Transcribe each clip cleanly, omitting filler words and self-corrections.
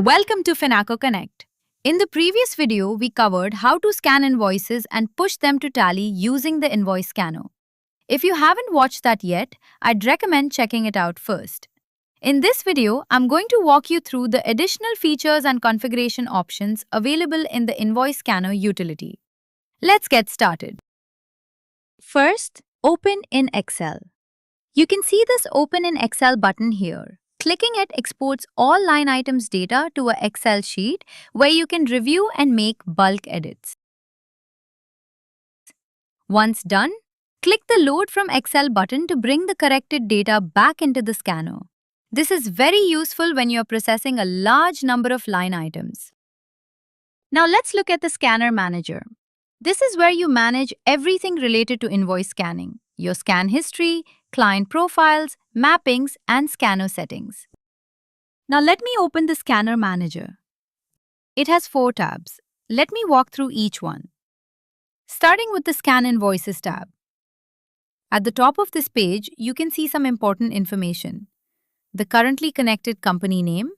Welcome to Finaco Connect. In the previous video, we covered how to scan invoices and push them to Tally using the invoice scanner. If you haven't watched that yet, I'd recommend checking it out first. In this video, I'm going to walk you through the additional features and configuration options available in the invoice scanner utility. Let's get started. First, open in Excel. You can see this Open in Excel button here. Clicking it exports all line items data to an Excel sheet where you can review and make bulk edits. Once done, click the Load from Excel button to bring the corrected data back into the scanner. This is very useful when you're processing a large number of line items. Now let's look at the Scanner Manager. This is where you manage everything related to invoice scanning: your scan history, client profiles, mappings, and scanner settings. Now let me open the Scanner Manager. It has 4 tabs. Let me walk through each one. Starting with the Scan Invoices tab. At the top of this page, you can see some important information: the currently connected company name,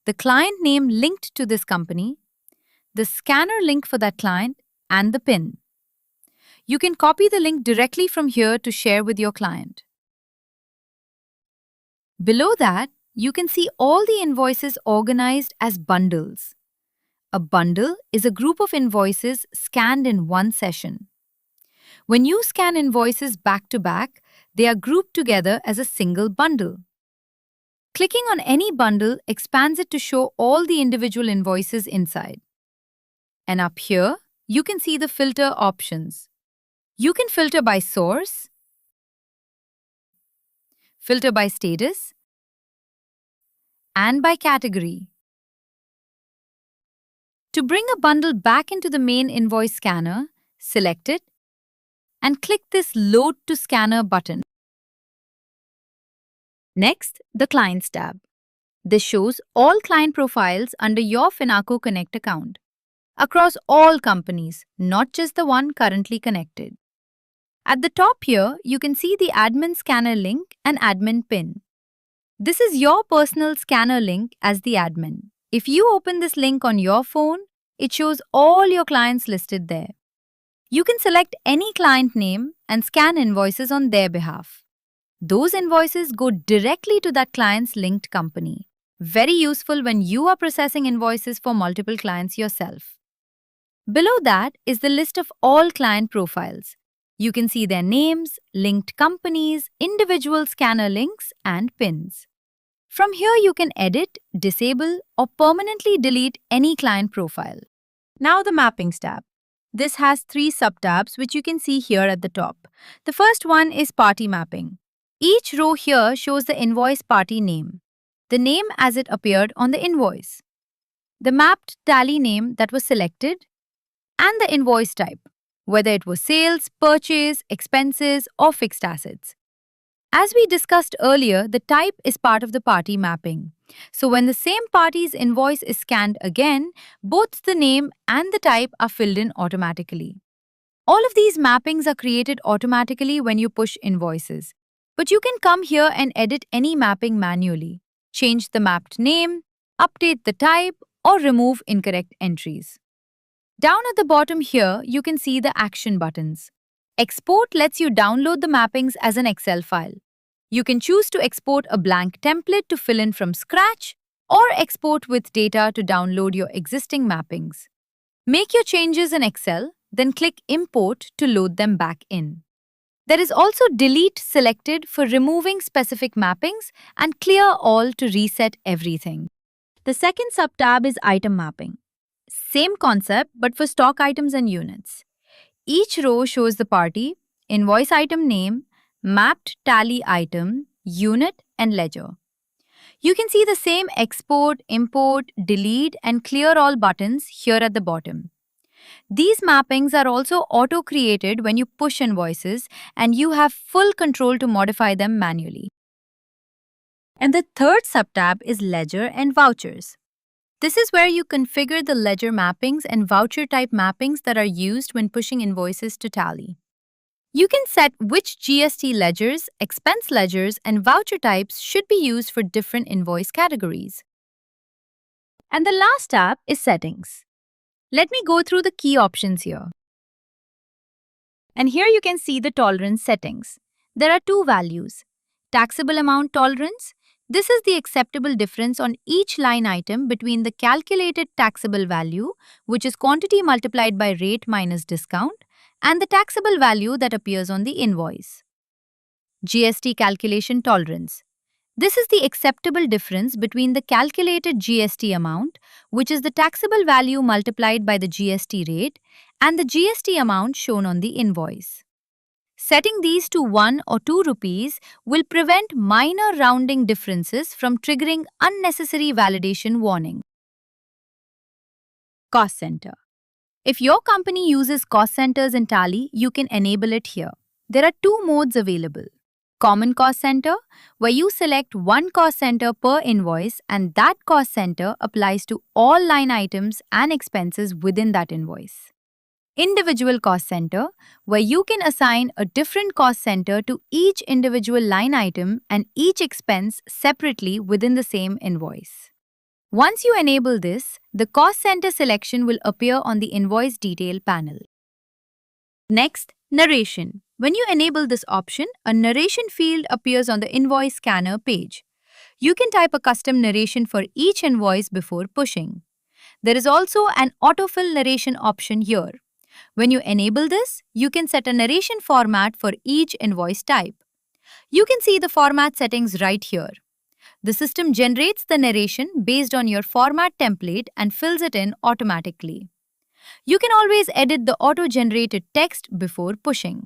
the client name linked to this company, the scanner link for that client, and the PIN. You can copy the link directly from here to share with your client. Below that, you can see all the invoices organized as bundles. A bundle is a group of invoices scanned in one session. When you scan invoices back to back, they are grouped together as a single bundle. Clicking on any bundle expands it to show all the individual invoices inside. And up here, you can see the filter options. You can filter by source, filter by status, and by category. To bring a bundle back into the main invoice scanner, select it and click this Load to Scanner button. Next, the Clients tab. This shows all client profiles under your Finaco Connect account, across all companies, not just the one currently connected. At the top here, you can see the admin scanner link and admin PIN. This is your personal scanner link as the admin. If you open this link on your phone, it shows all your clients listed there. You can select any client name and scan invoices on their behalf. Those invoices go directly to that client's linked company. Very useful when you are processing invoices for multiple clients yourself. Below that is the list of all client profiles. You can see their names, linked companies, individual scanner links, and PINs. From here, you can edit, disable, or permanently delete any client profile. Now the Mappings tab. This has 3 sub-tabs which you can see here at the top. The first one is Party Mapping. Each row here shows the invoice party name, the name as it appeared on the invoice, the mapped tally name that was selected, and the invoice type, whether it was sales, purchase, expenses, or fixed assets. As we discussed earlier, the type is part of the party mapping. So when the same party's invoice is scanned again, both the name and the type are filled in automatically. All of these mappings are created automatically when you push invoices. But you can come here and edit any mapping manually, change the mapped name, update the type, or remove incorrect entries. Down at the bottom here, you can see the action buttons. Export lets you download the mappings as an Excel file. You can choose to export a blank template to fill in from scratch, or export with data to download your existing mappings. Make your changes in Excel, then click Import to load them back in. There is also Delete selected for removing specific mappings and Clear All to reset everything. The second sub-tab is Item Mapping. Same concept but for stock items and units. Each row shows the party, invoice item name, mapped tally item, unit, and ledger. You can see the same Export, Import, Delete, and Clear All buttons here at the bottom. These mappings are also auto-created when you push invoices, and you have full control to modify them manually. And the third sub-tab is Ledger and Vouchers. This is where you configure the ledger mappings and voucher type mappings that are used when pushing invoices to Tally. You can set which GST ledgers, expense ledgers, and voucher types should be used for different invoice categories. And the last tab is Settings. Let me go through the key options here. And here you can see the tolerance settings. There are two values. Taxable amount tolerance. This is the acceptable difference on each line item between the calculated taxable value, which is quantity multiplied by rate minus discount, and the taxable value that appears on the invoice. GST calculation tolerance. This is the acceptable difference between the calculated GST amount, which is the taxable value multiplied by the GST rate, and the GST amount shown on the invoice. Setting these to 1 or 2 rupees will prevent minor rounding differences from triggering unnecessary validation warning. Cost Center. If your company uses cost centers in Tally, you can enable it here. There are two modes available. Common Cost Center, where you select one cost center per invoice and that cost center applies to all line items and expenses within that invoice. Individual Cost Center, where you can assign a different cost center to each individual line item and each expense separately within the same invoice. Once you enable this, the cost center selection will appear on the invoice detail panel. Next, Narration. When you enable this option, a narration field appears on the invoice scanner page. You can type a custom narration for each invoice before pushing. There is also an autofill narration option here. When you enable this, you can set a narration format for each invoice type. You can see the format settings right here. The system generates the narration based on your format template and fills it in automatically. You can always edit the auto-generated text before pushing.